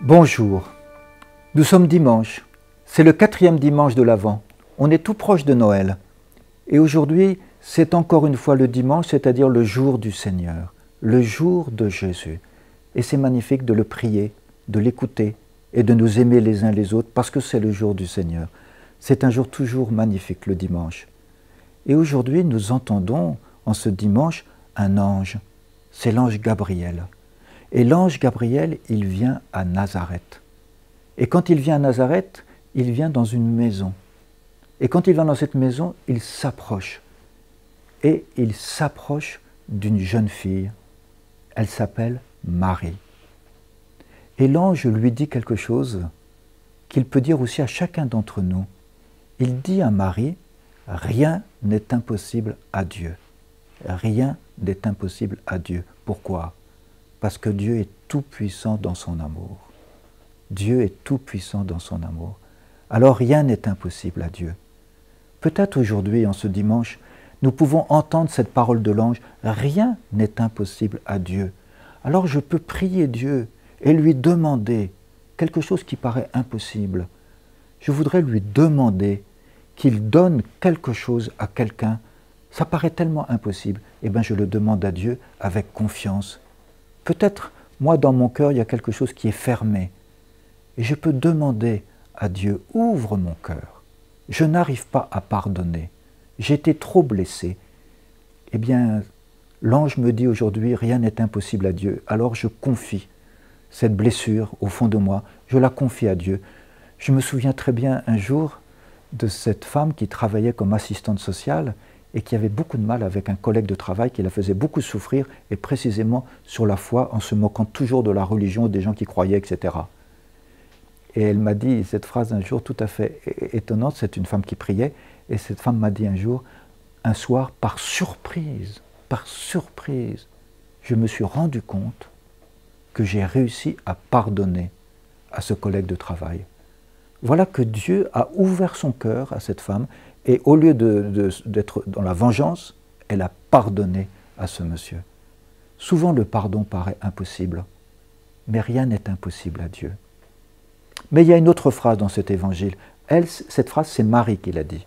Bonjour, nous sommes dimanche, c'est le 4e dimanche de l'Avent, on est tout proche de Noël. Et aujourd'hui, c'est encore une fois le dimanche, c'est-à-dire le jour du Seigneur, le jour de Jésus. Et c'est magnifique de le prier, de l'écouter et de nous aimer les uns les autres parce que c'est le jour du Seigneur. C'est un jour toujours magnifique, le dimanche. Et aujourd'hui, nous entendons en ce dimanche un ange, c'est l'ange Gabriel. Et l'ange Gabriel, il vient à Nazareth. Et quand il vient à Nazareth, il vient dans une maison. Et quand il va dans cette maison, il s'approche. Et il s'approche d'une jeune fille. Elle s'appelle Marie. Et l'ange lui dit quelque chose qu'il peut dire aussi à chacun d'entre nous. Il dit à Marie, « Rien n'est impossible à Dieu. » Rien n'est impossible à Dieu. Pourquoi ? Parce que Dieu est tout-puissant dans son amour. Dieu est tout-puissant dans son amour. Alors rien n'est impossible à Dieu. Peut-être aujourd'hui, en ce dimanche, nous pouvons entendre cette parole de l'ange, « Rien n'est impossible à Dieu. » Alors je peux prier Dieu et lui demander quelque chose qui paraît impossible. Je voudrais lui demander qu'il donne quelque chose à quelqu'un. Ça paraît tellement impossible. Eh bien, je le demande à Dieu avec confiance. Peut-être, moi, dans mon cœur, il y a quelque chose qui est fermé. Et je peux demander à Dieu, ouvre mon cœur. Je n'arrive pas à pardonner. J'ai été trop blessé. Eh bien, l'ange me dit aujourd'hui, rien n'est impossible à Dieu. Alors je confie cette blessure au fond de moi. Je la confie à Dieu. Je me souviens très bien un jour de cette femme qui travaillait comme assistante sociale et qui avait beaucoup de mal avec un collègue de travail qui la faisait beaucoup souffrir, et précisément sur la foi, en se moquant toujours de la religion, des gens qui croyaient, etc. Et elle m'a dit cette phrase un jour tout à fait étonnante, c'est une femme qui priait, et cette femme m'a dit un jour, un soir, par surprise, je me suis rendu compte que j'ai réussi à pardonner à ce collègue de travail. Voilà que Dieu a ouvert son cœur à cette femme, et au lieu d'être dans la vengeance, elle a pardonné à ce monsieur. Souvent le pardon paraît impossible, mais rien n'est impossible à Dieu. Mais il y a une autre phrase dans cet évangile. Cette phrase, c'est Marie qui l'a dit.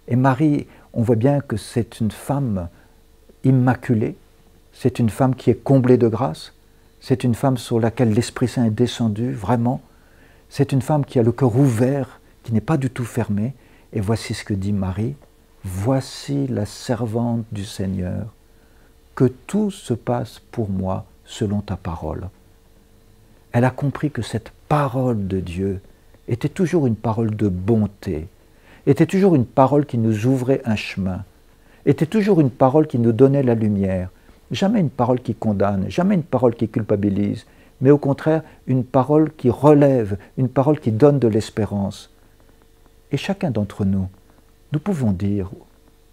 Et Marie, on voit bien que c'est une femme immaculée, c'est une femme qui est comblée de grâce, c'est une femme sur laquelle l'Esprit Saint est descendu, vraiment. C'est une femme qui a le cœur ouvert, qui n'est pas du tout fermé. Et voici ce que dit Marie, « Voici la servante du Seigneur, que tout se passe pour moi selon ta parole. » Elle a compris que cette parole de Dieu était toujours une parole de bonté, était toujours une parole qui nous ouvrait un chemin, était toujours une parole qui nous donnait la lumière, jamais une parole qui condamne, jamais une parole qui culpabilise, mais au contraire une parole qui relève, une parole qui donne de l'espérance. Et chacun d'entre nous, nous pouvons dire,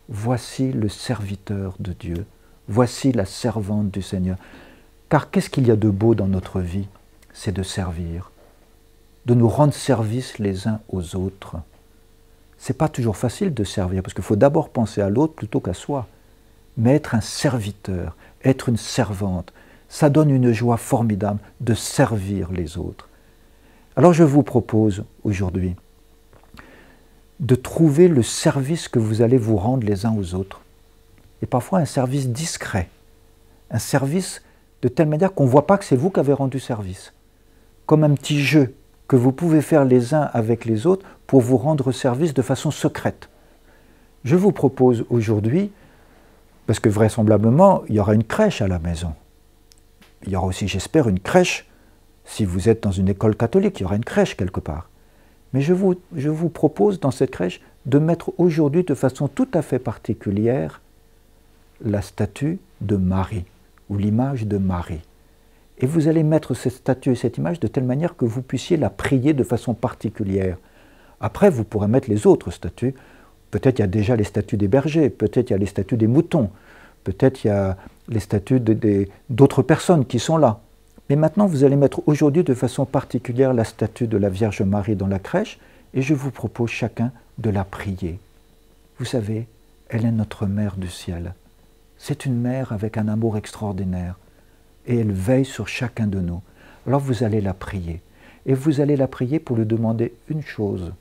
voici le serviteur de Dieu, voici la servante du Seigneur. Car qu'est-ce qu'il y a de beau dans notre vie? C'est de servir, de nous rendre service les uns aux autres. Ce n'est pas toujours facile de servir, parce qu'il faut d'abord penser à l'autre plutôt qu'à soi. Mais être un serviteur, être une servante, ça donne une joie formidable de servir les autres. Alors je vous propose aujourd'hui de trouver le service que vous allez vous rendre les uns aux autres. Et parfois un service discret, un service de telle manière qu'on ne voit pas que c'est vous qui avez rendu service. Comme un petit jeu que vous pouvez faire les uns avec les autres pour vous rendre service de façon secrète. Je vous propose aujourd'hui, parce que vraisemblablement, il y aura une crèche à la maison. Il y aura aussi, j'espère, une crèche, si vous êtes dans une école catholique, il y aura une crèche quelque part. Mais je vous propose dans cette crèche de mettre aujourd'hui de façon tout à fait particulière la statue de Marie, ou l'image de Marie. Et vous allez mettre cette statue et cette image de telle manière que vous puissiez la prier de façon particulière. Après, vous pourrez mettre les autres statues. Peut-être il y a déjà les statues des bergers, peut-être il y a les statues des moutons, peut-être il y a les statues d'autres personnes qui sont là. Mais maintenant, vous allez mettre aujourd'hui de façon particulière la statue de la Vierge Marie dans la crèche, et je vous propose chacun de la prier. Vous savez, elle est notre mère du ciel. C'est une mère avec un amour extraordinaire, et elle veille sur chacun de nous. Alors vous allez la prier. et vous allez la prier pour lui demander une chose.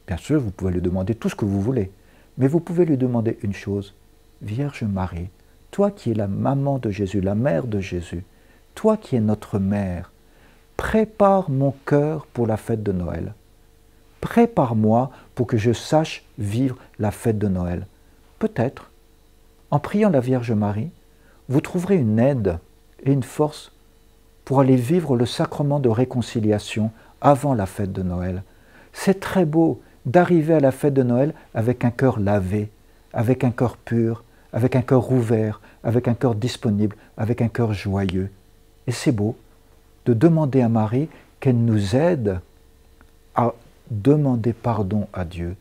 Bien sûr, vous pouvez lui demander tout ce que vous voulez, mais vous pouvez lui demander une chose. Vierge Marie, toi qui es la maman de Jésus, la mère de Jésus, toi qui es notre mère, prépare mon cœur pour la fête de Noël. Prépare-moi pour que je sache vivre la fête de Noël. Peut-être, en priant la Vierge Marie, vous trouverez une aide et une force pour aller vivre le sacrement de réconciliation avant la fête de Noël. C'est très beau d'arriver à la fête de Noël avec un cœur lavé, avec un cœur pur, avec un cœur ouvert, avec un cœur disponible, avec un cœur joyeux. Et c'est beau de demander à Marie qu'elle nous aide à demander pardon à Dieu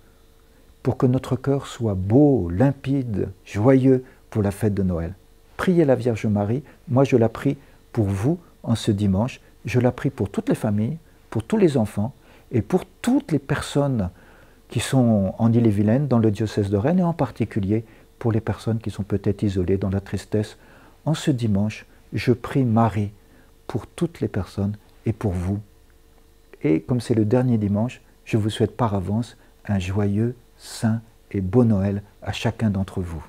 pour que notre cœur soit beau, limpide, joyeux pour la fête de Noël. Priez la Vierge Marie, moi je la prie pour vous en ce dimanche, je la prie pour toutes les familles, pour tous les enfants et pour toutes les personnes qui sont en Ille-et-Vilaine, dans le diocèse de Rennes et en particulier pour les personnes qui sont peut-être isolées dans la tristesse. En ce dimanche, je prie Marie pour toutes les personnes et pour vous. Et comme c'est le dernier dimanche, je vous souhaite par avance un joyeux, saint et beau Noël à chacun d'entre vous.